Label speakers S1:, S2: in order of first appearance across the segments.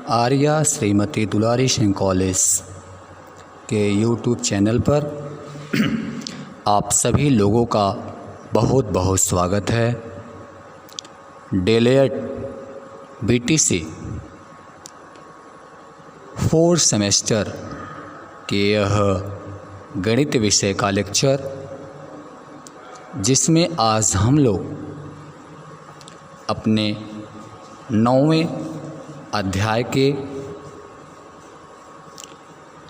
S1: आर्या श्रीमती दुलारी Singh college के YouTube channel पर आप सभी लोगों का बहुत बहुत स्वागत है। डीएलएड बीटीसी 4 सेमेस्टर के यह गणित विषय का लेक्चर, जिसमें आज हम लोग अपने 9वें अध्याय के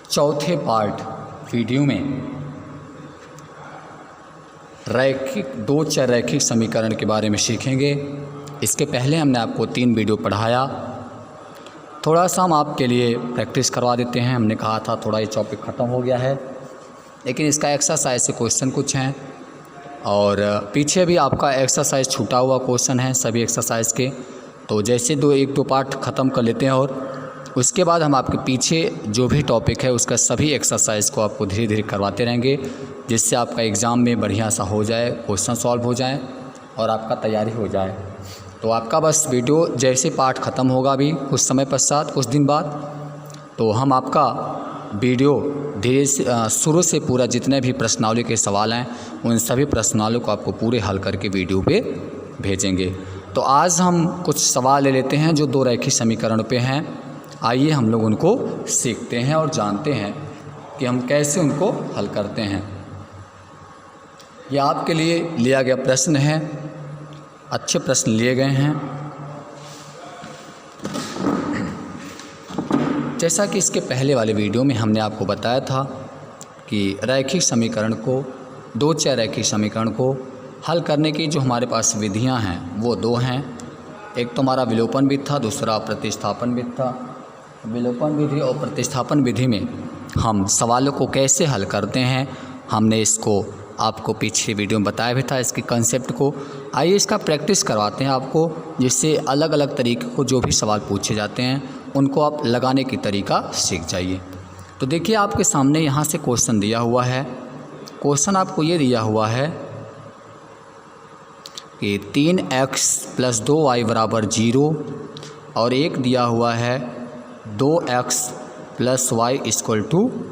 S1: चौथे पार्ट वीडियो में दो चर रैखिक समीकरण के बारे में सीखेंगे। इसके पहले हमने आपको 3 वीडियो पढ़ाया। थोड़ा सा हम आपके लिए प्रैक्टिस करवा देते हैं। हमने कहा था थोड़ा ये टॉपिक ख़त्म हो गया है, लेकिन इसका एक्सरसाइज से क्वेश्चन कुछ हैं और पीछे भी आपका एक्सरसाइज छूटा हुआ क्वेश्चन है सभी एक्सरसाइज के। तो जैसे 1-2 पार्ट ख़त्म कर लेते हैं और उसके बाद हम आपके पीछे जो भी टॉपिक है उसका सभी एक्सरसाइज को आपको धीरे धीरे करवाते रहेंगे, जिससे आपका एग्ज़ाम में बढ़िया सा हो जाए, क्वेश्चन सॉल्व हो जाए और आपका तैयारी हो जाए। तो आपका बस वीडियो जैसे पार्ट ख़त्म होगा अभी कुछ समय पश्चात, कुछ दिन बाद, तो हम आपका वीडियो धीरे से शुरू से पूरा जितने भी प्रश्नावली के सवाल हैं उन सभी प्रश्नावलियों को आपको पूरे हल करके वीडियो पे भेजेंगे। तो आज हम कुछ सवाल ले लेते हैं जो 2 रैखिक समीकरण पे हैं। आइए हम लोग उनको सीखते हैं और जानते हैं कि हम कैसे उनको हल करते हैं। यह आपके लिए लिया गया प्रश्न है, अच्छे प्रश्न लिए गए हैं। जैसा कि इसके पहले वाले वीडियो में हमने आपको बताया था कि रैखिक समीकरण को, 2 चर रैखिक समीकरण को हल करने की जो हमारे पास विधियां हैं वो 2 हैं। एक तो हमारा विलोपन विधि था, दूसरा प्रतिस्थापन विधि था। विलोपन विधि और प्रतिस्थापन विधि में हम सवालों को कैसे हल करते हैं, हमने इसको आपको पिछले वीडियो में बताया भी था, इसके कंसेप्ट को। आइए इसका प्रैक्टिस करवाते हैं आपको, जिससे अलग अलग तरीके को जो भी सवाल पूछे जाते हैं उनको आप लगाने की तरीका सीख जाइए। तो देखिए आपके सामने यहाँ से क्वेश्चन दिया हुआ है। क्वेश्चन आपको ये दिया हुआ है कि 3x + 2y = 0 और एक दिया हुआ है 2x + y =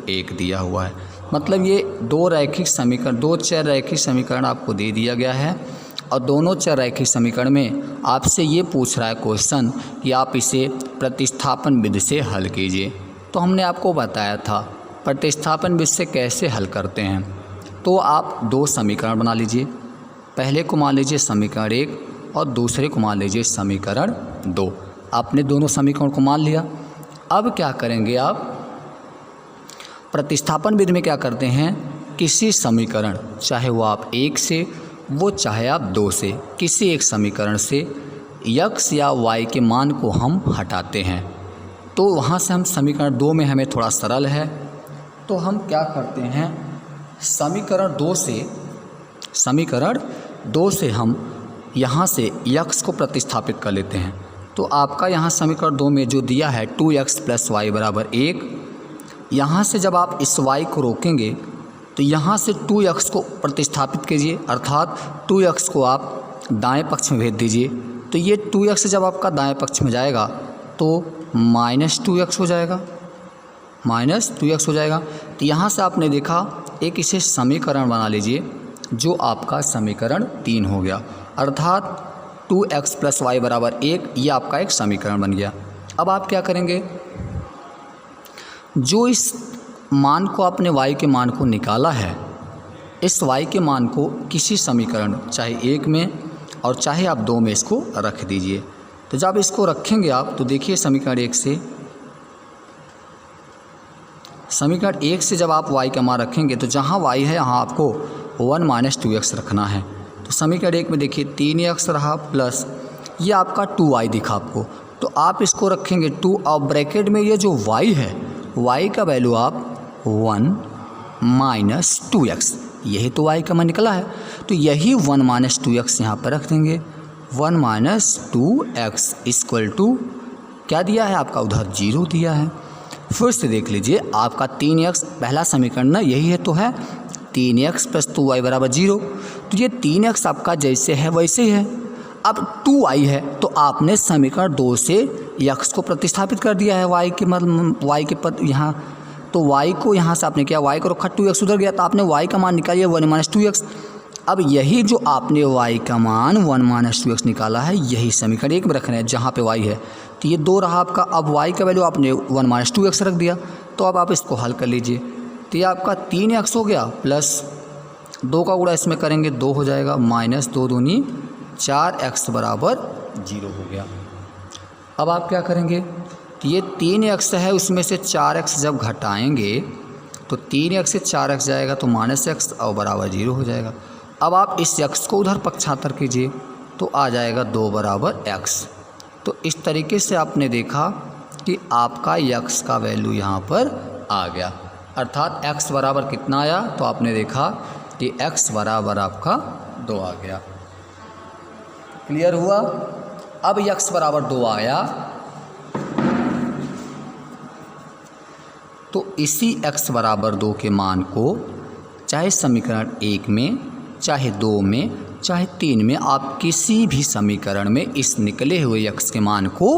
S1: 1 दिया हुआ है। मतलब ये 2 रैखिक समीकरण, 2 चर रैखिक समीकरण आपको दे दिया गया है और दोनों चर रैखिक समीकरण में आपसे ये पूछ रहा है क्वेश्चन कि आप इसे प्रतिस्थापन विधि से हल कीजिए। तो हमने आपको बताया था प्रतिस्थापन विधि से कैसे हल करते हैं। तो आप 2 समीकरण बना लीजिए। पहले को मान लीजिए समीकरण 1 और दूसरे को मान लीजिए समीकरण 2। आपने दोनों समीकरण को मान लिया। अब क्या करेंगे आप, प्रतिस्थापन विधि में क्या करते हैं, किसी समीकरण, चाहे वो आप 1 से, वो चाहे आप 2 से, किसी एक समीकरण से x या y के मान को हम हटाते हैं। तो वहाँ से हम समीकरण 2 में हमें थोड़ा सरल है, तो हम क्या करते हैं, समीकरण 2 से हम यहाँ से x को प्रतिस्थापित कर लेते हैं। तो आपका यहाँ समीकरण 2 में जो दिया है 2x + y = 1, यहाँ से जब आप इस y को रोकेंगे तो यहाँ से 2x को प्रतिस्थापित कीजिए, अर्थात 2x को आप दाएं पक्ष में भेज दीजिए। तो ये 2x जब आपका दाएं पक्ष में जाएगा तो -2x हो जाएगा, -2x हो जाएगा। तो यहाँ से आपने देखा एक इसे समीकरण बना लीजिए जो आपका समीकरण 3 हो गया, अर्थात 2x + y = 1, ये आपका एक समीकरण बन गया। अब आप क्या करेंगे, जो इस मान को आपने y के मान को निकाला है, इस y के मान को किसी समीकरण चाहे 1 में और चाहे आप 2 में इसको रख दीजिए। तो जब इसको रखेंगे आप तो देखिए समीकरण 1 से जब आप y का मान रखेंगे तो जहाँ y है यहाँ आपको 1 - 2x रखना है। तो समीकरण 1 में देखिए 3x रहा प्लस ये आपका 2y दिखा आपको, तो आप इसको रखेंगे 2 और ब्रैकेट में ये जो y है, y का वैल्यू आप 1 - 2x, यही तो y का मान निकला है। तो यही 1 - 2x यहाँ पर रख देंगे। 1 - 2x = क्या दिया है आपका, उधर 0 दिया है। फिर से देख लीजिए आपका 3x, पहला समीकरण ना यही है, तो है 3x + 2y = 0। तो ये 3x आपका जैसे है वैसे ही है। अब 2y है तो आपने समीकरण 2 से x को प्रतिस्थापित कर दिया है y के मतलब y के पद यहाँ, तो y को यहाँ से आपने किया, y को रखा 2x उधर गया तो आपने y का मान निकालिए 1 - 2x। अब यही जो आपने y का मान 1 - 2x निकाला है यही समीकरण 1 में रख रहे हैं जहाँ पे y है, तो ये 2 रहा आपका। अब y का वैल्यू आपने 1 - 2x रख दिया, तो अब आप इसको हल कर लीजिए। तो ये आपका 3x हो गया प्लस 2 का गुणा इसमें करेंगे 2 हो जाएगा, माइनस 2 दूनी 4x बराबर 0 हो गया। अब आप क्या करेंगे, तो ये 3x है उसमें से 4x जब घटाएंगे तो 3x से 4x जाएगा तो -x और बराबर 0 हो जाएगा। अब आप इस x को उधर पक्षांतर कीजिए तो आ जाएगा 2 बराबर x। तो इस तरीके से आपने देखा कि आपका x का वैल्यू यहाँ पर आ गया, अर्थात x बराबर कितना आया, तो आपने देखा कि x बराबर आपका 2 आ गया। क्लियर हुआ। अब x बराबर 2 आया तो इसी x बराबर 2 के मान को चाहे समीकरण 1 में, चाहे 2 में, चाहे 3 में, आप किसी भी समीकरण में इस निकले हुए x के मान को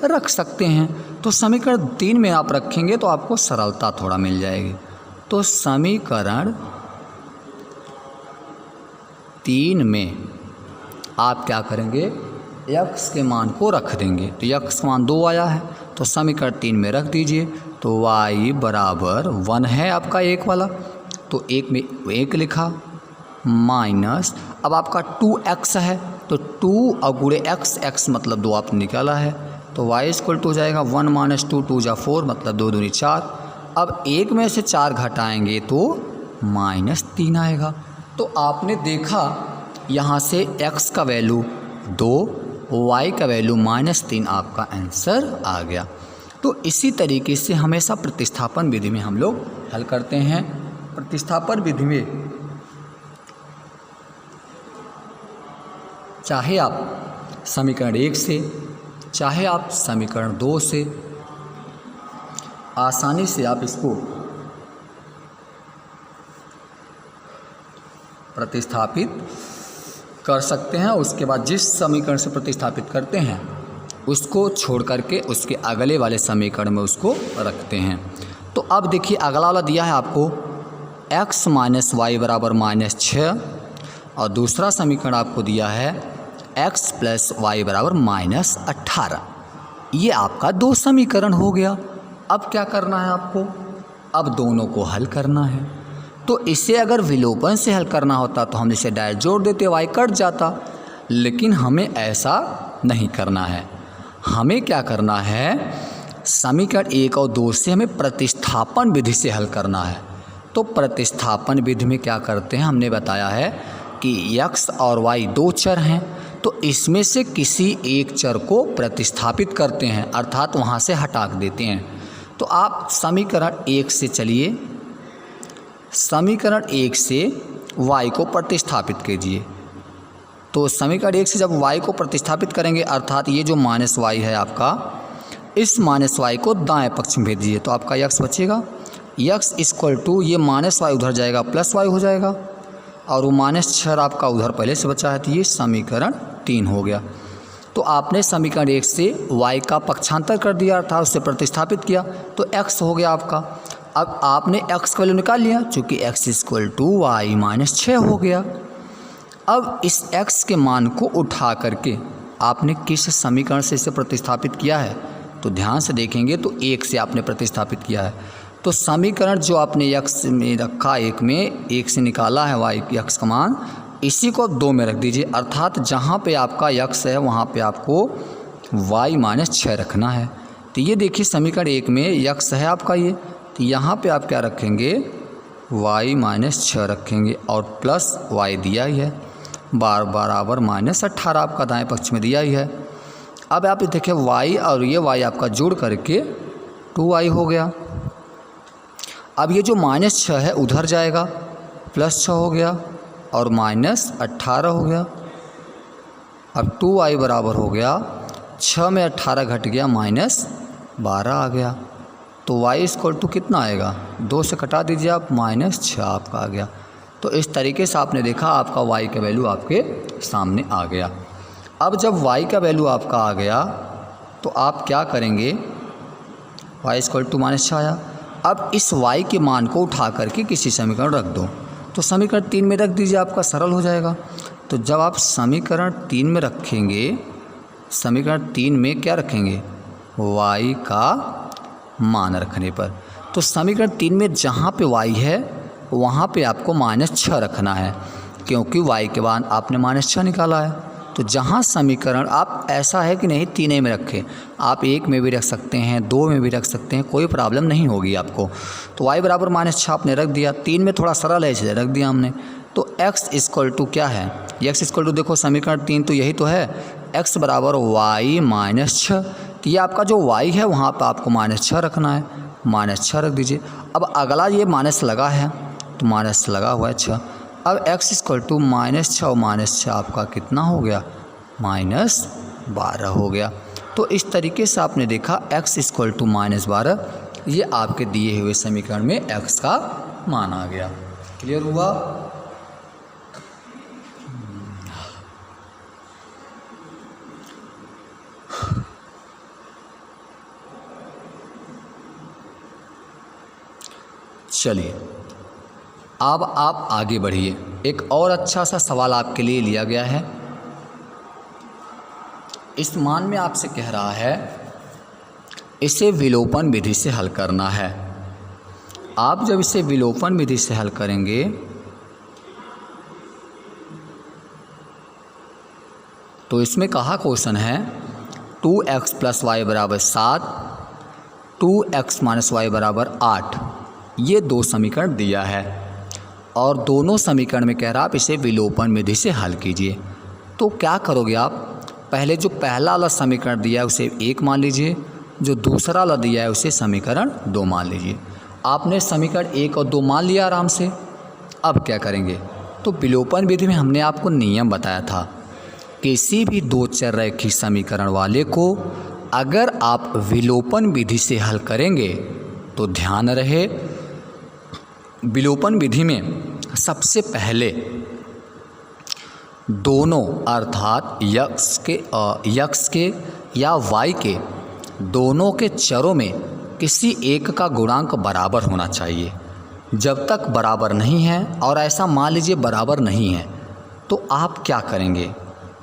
S1: रख सकते हैं। तो समीकरण 3 में आप रखेंगे तो आपको सरलता थोड़ा मिल जाएगी। तो समीकरण 3 में आप क्या करेंगे, x के मान को रख देंगे। तो x का मान 2 आया है तो समीकरण 3 में रख दीजिए, तो y बराबर 1 है आपका 1 वाला, तो 1 में 1 लिखा, माइनस अब आपका 2x है तो 2 और गुणे x मतलब 2 आपने निकाला है, तो y इक्वल टू हो जाएगा 1 - 2 2 = 4 मतलब 2 दूनी 4। अब 1 में से 4 घटाएंगे तो -3 आएगा। तो आपने देखा यहाँ से x का वैल्यू 2, y का वैल्यू -3 आपका आंसर आ गया। तो इसी तरीके से हमेशा प्रतिस्थापन विधि में हम लोग हल करते हैं। प्रतिस्थापन विधि में चाहे आप समीकरण 1 से, चाहे आप समीकरण 2 से, आसानी से आप इसको प्रतिस्थापित कर सकते हैं। उसके बाद जिस समीकरण से प्रतिस्थापित करते हैं उसको छोड़ करके उसके अगले वाले समीकरण में उसको रखते हैं। तो अब देखिए अगला वाला दिया है आपको x - y बराबर -6 और दूसरा समीकरण आपको दिया है x + y बराबर -18। ये आपका 2 समीकरण हो गया। अब क्या करना है आपको, अब दोनों को हल करना है। तो इसे अगर विलोपन से हल करना होता तो हम इसे डायरेक्ट जोड़ देते, y कट जाता, लेकिन हमें ऐसा नहीं करना है। हमें क्या करना है, समीकरण 1 और 2 से हमें प्रतिस्थापन विधि से हल करना है। तो प्रतिस्थापन विधि में क्या करते हैं, हमने बताया है कि x और y 2 चर हैं, तो इसमें से किसी एक चर को प्रतिस्थापित करते हैं, अर्थात वहाँ से हटा देते हैं। तो आप समीकरण 1 से चलिए, समीकरण 1 से y को प्रतिस्थापित कीजिए। तो समीकरण 1 से जब y को प्रतिस्थापित करेंगे, अर्थात ये जो -y है आपका, इस -y को दाएं पक्ष में भेज दीजिए तो आपका x बचेगा। x इक्वल टू ये -y उधर जाएगा +y हो जाएगा, और वो -6 आपका उधर पहले से बचा है, तो ये समीकरण 3 हो गया। तो आपने समीकरण 1 से y का पक्षांतर कर दिया, अर्थात उससे प्रतिस्थापित किया, तो x हो गया आपका। अब आपने x का वैल्यू निकाल लिया, चूँकि x इक्वल टू y -6 हो गया। अब इस x के मान को उठा करके आपने किस समीकरण से इसे प्रतिस्थापित किया है, तो ध्यान से देखेंगे तो 1 से आपने प्रतिस्थापित किया है। तो समीकरण जो आपने x में रखा, 1 में 1 से निकाला है x का मान, इसी को आप 2 में रख दीजिए, अर्थात जहाँ पे आपका x है वहाँ पे आपको y -6 रखना है। तो ये देखिए समीकरण 1 में x है आपका ये, तो यहाँ पे आप क्या रखेंगे, y -6 रखेंगे और प्लस y दिया ही है, बराबर -18 आपका दाएं पक्ष में दिया ही है। अब आप देखिए y और ये y आपका जोड़ करके 2y हो गया। अब ये जो -6 है उधर जाएगा, +6 हो गया और -18 हो गया। अब 2y बराबर हो गया, 6 में 18 घट गया, -12 आ गया। तो y इक्वल टू कितना आएगा, 2 से कटा दीजिए आप, -6 आपका आ गया। तो इस तरीके से आपने देखा आपका y का वैल्यू आपके सामने आ गया। अब जब y का वैल्यू आपका आ गया तो आप क्या करेंगे, y इक्वल टू -6 आया। अब इस y के मान को उठा करके किसी समीकरण रख दो, तो समीकरण 3 में रख दीजिए, आपका सरल हो जाएगा। तो जब आप समीकरण 3 में रखेंगे, समीकरण 3 में क्या रखेंगे, y का मान रखने पर, तो समीकरण 3 में जहाँ पे y है वहाँ पे आपको -6 रखना है, क्योंकि y के बाद आपने -6 निकाला है। तो जहाँ समीकरण आप ऐसा है कि नहीं तीन में रखें, आप 1 में भी रख सकते हैं, 2 में भी रख सकते हैं, कोई प्रॉब्लम नहीं होगी आपको। तो y बराबर -6 आपने रख दिया, 3 में थोड़ा सरल है इसलिए रख दिया हमने। तो x इक्वल टू क्या है, x इक्वल टू देखो समीकरण 3 तो यही तो है, x बराबर y -6। तो ये आपका जो y है वहाँ पर आपको -6 रखना है, -6 रख दीजिए। अब अगला ये माइनस लगा है तो माइनस लगा हुआ है 6। अब x इक्वल टू -6 और -6 आपका कितना हो गया, -12 हो गया। तो इस तरीके से आपने देखा x इक्वल टू -12, ये आपके दिए हुए समीकरण में x का मान आ गया। क्लियर हुआ? चलिए अब आप आगे बढ़िए। एक और अच्छा सा सवाल आपके लिए लिया गया है। इस मान में आपसे कह रहा है इसे विलोपन विधि से हल करना है। आप जब इसे विलोपन विधि से हल करेंगे तो इसमें कहा क्वेश्चन है 2x + y = 7, 2x - y = 8, ये दो समीकरण दिया है और दोनों समीकरण में कह रहा आप इसे विलोपन विधि से हल कीजिए। तो क्या करोगे आप, पहले जो पहला वाला समीकरण दिया है उसे 1 मान लीजिए, जो दूसरा वाला दिया है उसे समीकरण 2 मान लीजिए। आपने समीकरण 1 और 2 मान लिया आराम से। अब क्या करेंगे, तो विलोपन विधि में हमने आपको नियम बताया था, किसी भी दो चर रैखिक समीकरण वाले को अगर आप विलोपन विधि से हल करेंगे तो ध्यान रहे विलोपन विधि में सबसे पहले दोनों अर्थात x के या y के दोनों के चरों में किसी एक का गुणांक बराबर होना चाहिए। जब तक बराबर नहीं है और ऐसा मान लीजिए बराबर नहीं है तो आप क्या करेंगे,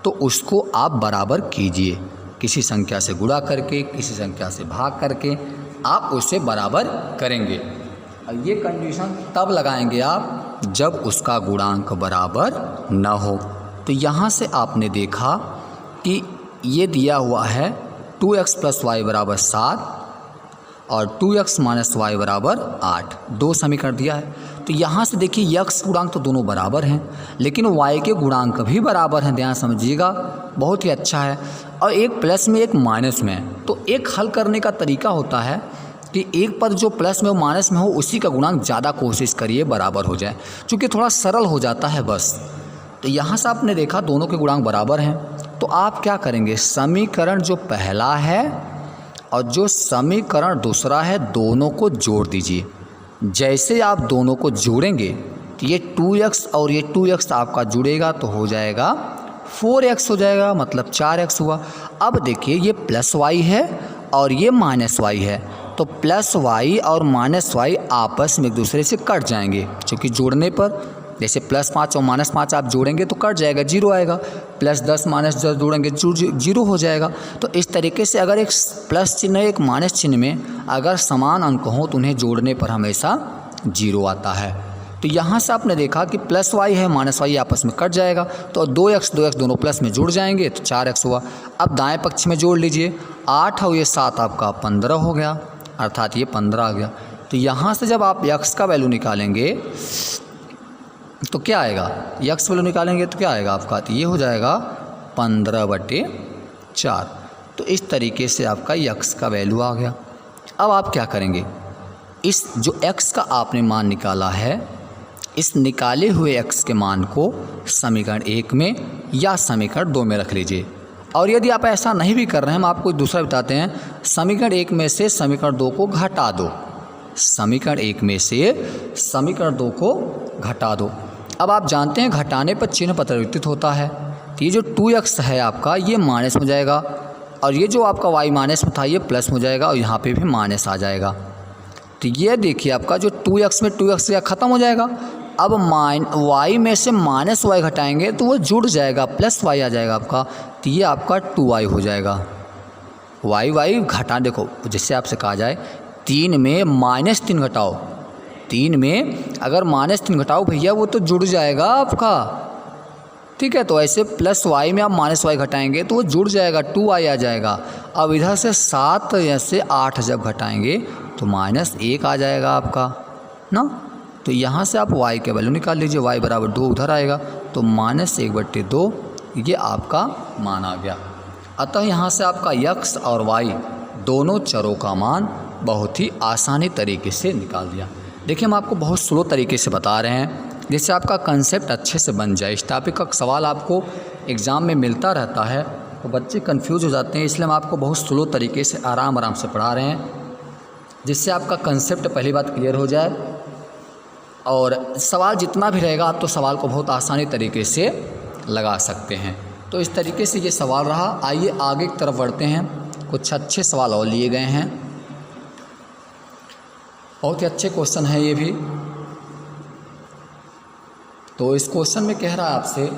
S1: तो उसको आप बराबर कीजिए, किसी संख्या से गुणा करके, किसी संख्या से भाग करके आप उसे बराबर करेंगे। ये कंडीशन तब लगाएंगे आप जब उसका गुणांक बराबर न हो। तो यहाँ से आपने देखा कि ये दिया हुआ है 2x + y = 7 और 2x - y = 8, दो समीकरण दिया है। तो यहाँ से देखिए x गुणांक तो दोनों बराबर हैं, लेकिन y के गुणांक भी बराबर हैं, ध्यान समझिएगा, बहुत ही अच्छा है। और एक प्लस में एक माइनस में है। तो एक हल करने का तरीका होता है कि एक पर जो प्लस में हो माइनस में हो उसी का गुणांक ज़्यादा कोशिश करिए बराबर हो जाए, क्योंकि थोड़ा सरल हो जाता है बस। तो यहाँ से आपने देखा दोनों के गुणांक बराबर हैं, तो आप क्या करेंगे, समीकरण जो पहला है और जो समीकरण दूसरा है दोनों को जोड़ दीजिए। जैसे आप दोनों को जोड़ेंगे तो ये 2x और ये 2x आपका जुड़ेगा तो हो जाएगा 4x हो जाएगा, मतलब 4x हुआ। अब देखिए ये +y है और ये -y है, तो +y और -y आपस में एक दूसरे से कट जाएंगे, क्योंकि जोड़ने पर जैसे +5 और -5 आप जोड़ेंगे तो कट जाएगा, 0 आएगा। +10 -10 जोड़ेंगे 0 हो जाएगा। तो इस तरीके से अगर एक प्लस चिन्ह एक माइनस चिन्ह में अगर समान अंक हो तो उन्हें जोड़ने पर हमेशा 0 आता है। तो यहाँ से आपने देखा कि +y है -y आपस में कट जाएगा, तो 2x दोनों प्लस में जुड़ जाएंगे तो 4x हुआ। अब दाएं पक्ष में जोड़ लीजिए, 8 और ये 7 आपका 15 हो गया, अर्थात ये 15 आ गया। तो यहाँ से जब आप x का वैल्यू निकालेंगे तो क्या आएगा, x वैल्यू निकालेंगे तो क्या आएगा आपका, तो ये हो जाएगा 15/4। तो इस तरीके से आपका x का वैल्यू आ गया। अब आप क्या करेंगे, इस जो x का आपने मान निकाला है, इस निकाले हुए x के मान को समीकरण 1 में या समीकरण 2 में रख लीजिए। और यदि आप ऐसा नहीं भी कर रहे हैं, हम आपको दूसरा बताते हैं, समीकरण 1 में से समीकरण 2 को घटा दो, समीकरण 1 में से समीकरण 2 को घटा दो। अब आप जानते हैं घटाने पर चिन्ह परिवर्तित होता है, तो ये जो 2x है आपका ये माइनस हो जाएगा, और ये जो आपका y माइनस में था ये प्लस हो जाएगा, और यहाँ पे भी माइनस आ जाएगा। तो ये देखिए आपका जो 2x में 2x क्या ख़त्म हो जाएगा। अब y में से माइनस y घटाएंगे तो वो जुड़ जाएगा, प्लस y आ जाएगा आपका। तो ये आपका 2y हो जाएगा। y घटा, देखो जिससे आपसे कहा जाए 3 में -3 घटाओ, 3 में अगर -3 घटाओ भैया वो तो जुड़ जाएगा आपका, ठीक है। तो ऐसे प्लस y में आप माइनस y घटाएंगे तो वो जुड़ जाएगा, 2y आ जाएगा। अब इधर से 7 या से 8 जब घटाएंगे तो -1 आ जाएगा आपका ना। तो यहाँ से आप y के वैल्यू निकाल लीजिए, y बराबर 2 उधर आएगा, तो -1/2 ये आपका मान आ गया। अतः यहाँ से आपका x और y दोनों चरों का मान बहुत ही आसानी तरीके से निकाल दिया। देखिए हम आपको बहुत स्लो तरीके से बता रहे हैं जिससे आपका कंसेप्ट अच्छे से बन जाए। इस टॉपिक का सवाल आपको एग्ज़ाम में मिलता रहता है तो बच्चे कंफ्यूज हो जाते हैं, इसलिए हम आपको बहुत स्लो तरीके से आराम से पढ़ा रहे हैं जिससे आपका कंसेप्ट पहली बात क्लियर हो जाए, और सवाल जितना भी रहेगा आप तो सवाल को बहुत आसानी तरीके से लगा सकते हैं। तो इस तरीके से ये सवाल रहा। आइए आगे की तरफ बढ़ते हैं। कुछ अच्छे सवाल और लिए गए हैं, बहुत ही अच्छे क्वेश्चन है ये भी। तो इस क्वेश्चन में कह रहा है आपसे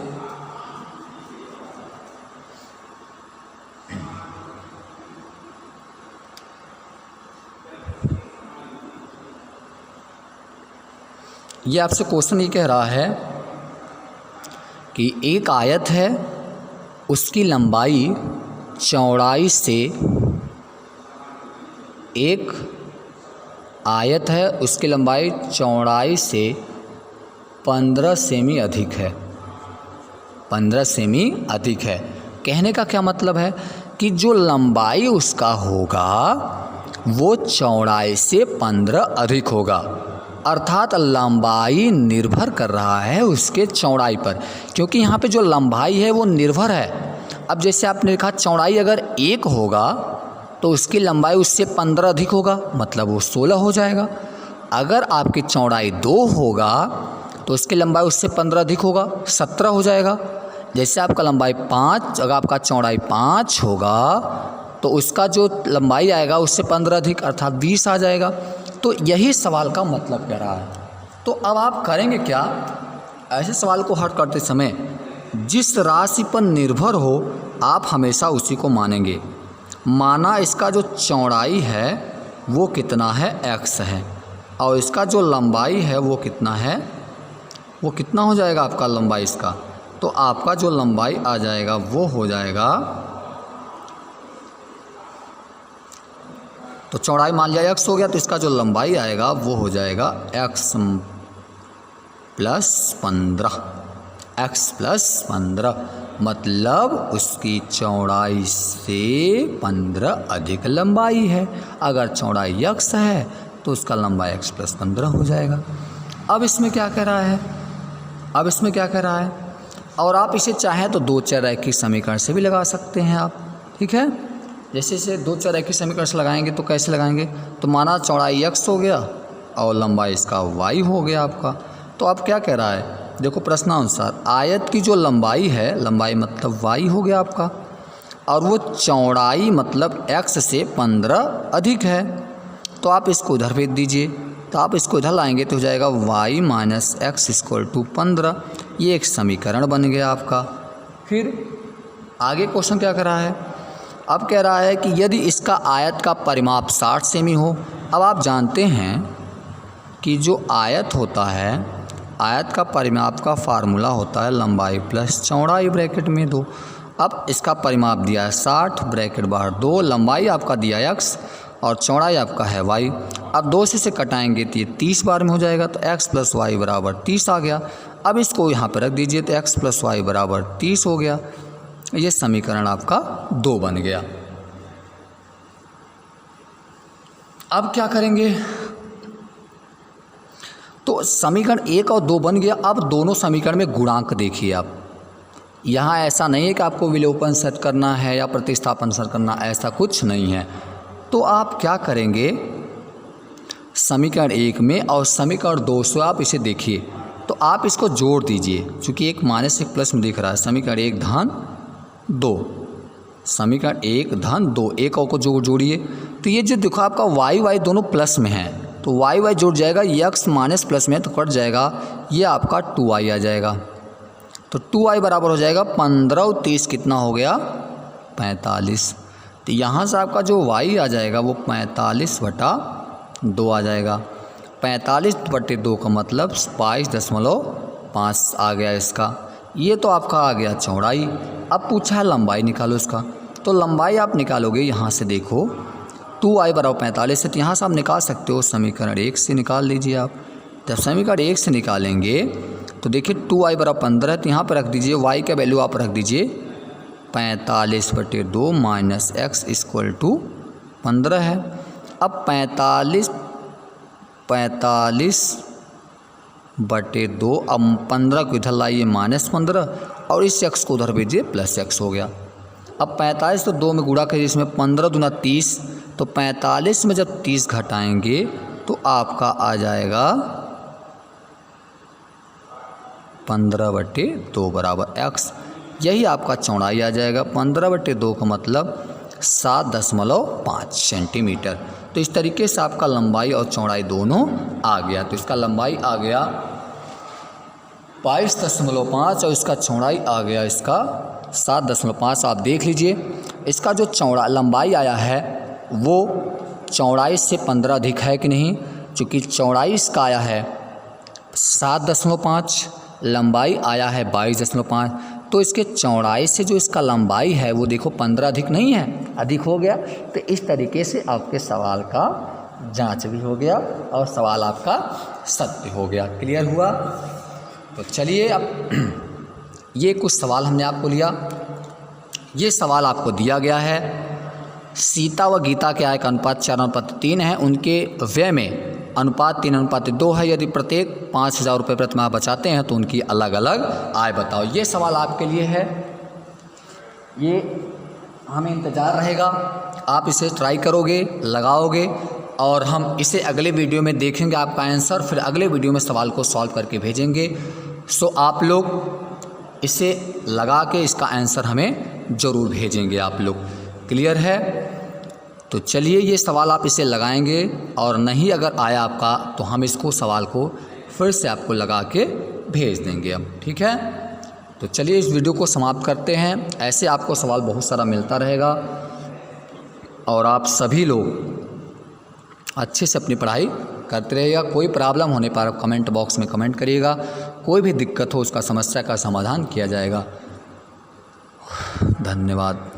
S1: ये आपसे क्वेश्चन ये कह रहा है कि एक आयत है, उसकी लंबाई चौड़ाई से एक आयत है, उसकी लंबाई चौड़ाई से 15 सेमी अधिक है। 15 सेमी अधिक है। कहने का क्या मतलब है कि जो लंबाई उसका होगा वो चौड़ाई से 15 अधिक होगा, अर्थात लंबाई निर्भर कर रहा है उसके चौड़ाई पर, क्योंकि यहाँ पे जो लंबाई है वो निर्भर है। अब जैसे आपने लिखा चौड़ाई अगर 1 होगा तो उसकी लंबाई उससे 15 अधिक होगा, मतलब वो 16 हो जाएगा। अगर आपकी चौड़ाई 2 होगा तो उसकी लंबाई उससे 15 अधिक होगा, 17 हो जाएगा। जैसे आपका लंबाई 5, अगर आपका चौड़ाई 5 होगा तो उसका जो लंबाई आएगा उससे 15 अधिक अर्थात 20 आ जाएगा। तो यही सवाल का मतलब कह रहा है। तो अब आप करेंगे क्या, ऐसे सवाल को हल करते समय जिस राशि पर निर्भर हो आप हमेशा उसी को मानेंगे। माना इसका जो चौड़ाई है वो कितना है, x है, और इसका जो लंबाई है वो कितना है, वो कितना हो जाएगा आपका लंबाई इसका, तो आपका जो लंबाई आ जाएगा वो हो जाएगा, तो चौड़ाई मान लिया x हो गया तो इसका जो लंबाई आएगा वो हो जाएगा x + 15, x + 15, मतलब उसकी चौड़ाई से 15 अधिक लंबाई है। अगर चौड़ाई x है तो उसका लंबाई x + 15 हो जाएगा। अब इसमें क्या कह रहा है, अब इसमें क्या कह रहा है, और आप इसे चाहें तो 2 चररेखीय समीकरण से भी लगा सकते हैं आप, ठीक है। जैसे इसे 2 चररेखीय समीकरण से लगाएंगे तो कैसे लगाएंगे, तो माना चौड़ाई x हो गया और लंबाई इसका y हो गया आपका। तो अब क्या कह रहा है, देखो प्रश्नानुसार आयत की जो लंबाई है, लंबाई मतलब y हो गया आपका, और वो चौड़ाई मतलब x से 15 अधिक है। तो आप इसको उधर भेज दीजिए, तो आप इसको इधर लाएंगे तो हो जाएगा y - x = 15। ये एक समीकरण बन गया आपका। फिर आगे क्वेश्चन क्या कर रहा है, अब कह रहा है कि यदि इसका आयत का परिमाप 60 सेमी हो। अब आप जानते हैं कि जो आयत होता है, आयत का परिमाप का फार्मूला होता है लंबाई प्लस चौड़ाई ब्रैकेट में 2। अब इसका परिमाप दिया है 60 ब्रैकेट बाहर 2, लंबाई आपका दिया है x और चौड़ाई आपका है y। अब 2 से कटाएंगे तो ये 30 बार में हो जाएगा, तो x + y = 30 आ गया। अब इसको यहाँ पर रख दीजिए तो x + y = 30 हो गया। ये समीकरण आपका 2 बन गया। अब क्या करेंगे, तो समीकरण 1 और 2 बन गया। अब दोनों समीकरण में गुणांक देखिए आप, यहाँ ऐसा नहीं है कि आपको विलोपन सेट करना है या प्रतिस्थापन सेट करना, ऐसा कुछ नहीं है। तो आप क्या करेंगे, समीकरण 1 में और समीकरण 2 से आप इसे देखिए, तो आप इसको जोड़ दीजिए, चूँकि एक माइनस एक प्लस में दिख रहा है। समीकरण 1 धन 2, समीकरण 1 धन 2, एक और को जोड़िए तो ये जो देखो आपका y दोनों प्लस में है, तो y जुड़ जाएगा, x माइनस प्लस में तो कट जाएगा, ये आपका 2y आ जाएगा। तो 2y बराबर हो जाएगा 15 और 30 कितना हो गया 45। तो यहाँ से आपका जो y आ जाएगा वो 45/2 आ जाएगा। 45/2 का मतलब 22.5 आ गया इसका। ये तो आपका आ गया चौड़ाई। अब पूछा है लंबाई निकालो इसका, तो लंबाई आप निकालोगे यहाँ से देखो 2y बराबर 45 है, तो यहाँ से आप निकाल सकते हो समीकरण 1 से निकाल लीजिए आप। जब समीकरण 1 से निकालेंगे तो देखिए 2y बराबर 15 है, तो यहाँ पर रख दीजिए y का वैल्यू आप रख दीजिए 45/2 माइनस x इक्वल टू 15 है। अब 45/2 अब 15 को इधर लाइए -15 और इस x को उधर भेजिए +x हो गया। अब 45 तो 2 में गुणा करिए, इसमें 15 दूना 30, तो 45 में जब 30 घटाएंगे तो आपका आ जाएगा 15/2 बराबर x। यही आपका चौड़ाई आ जाएगा। 15/2 का मतलब 7.5 सेंटीमीटर। तो इस तरीके से आपका लंबाई और चौड़ाई दोनों आ गया। तो इसका लंबाई आ गया 22.5 और इसका चौड़ाई आ गया इसका 7.5। आप देख लीजिए इसका जो लंबाई आया है वो चौड़ाई से 15 अधिक है कि नहीं, चूँकि चौड़ाई इसका आया है 7.5, लंबाई आया है 22.5, तो इसके चौड़ाई से जो इसका लंबाई है वो देखो 15 अधिक नहीं है, अधिक हो गया। तो इस तरीके से आपके सवाल का जांच भी हो गया और सवाल आपका सत्य हो गया। क्लियर हुआ? तो चलिए अब ये कुछ सवाल हमने आपको लिया। ये सवाल आपको दिया गया है सीता व गीता के आय का अनुपात 4:3 है, उनके व्यय में अनुपात 3:2 है। यदि प्रत्येक 5,000 रुपये प्रतिमाह बचाते हैं तो उनकी अलग अलग आय बताओ। ये सवाल आपके लिए है, ये हमें इंतज़ार रहेगा, आप इसे ट्राई करोगे, लगाओगे और हम इसे अगले वीडियो में देखेंगे आपका आंसर, फिर अगले वीडियो में सवाल को सॉल्व करके भेजेंगे। सो आप लोग इसे लगा के इसका आंसर हमें ज़रूर भेजेंगे आप लोग। क्लियर है? तो चलिए ये सवाल आप इसे लगाएंगे और नहीं अगर आया आपका तो हम इसको सवाल को फिर से आपको लगा के भेज देंगे अब। ठीक है? तो चलिए इस वीडियो को समाप्त करते हैं। ऐसे आपको सवाल बहुत सारा मिलता रहेगा और आप सभी लोग अच्छे से अपनी पढ़ाई करते रहिएगा। कोई प्रॉब्लम होने पर कमेंट बॉक्स में कमेंट करिएगा, कोई भी दिक्कत हो उसका समस्या का समाधान किया जाएगा। धन्यवाद।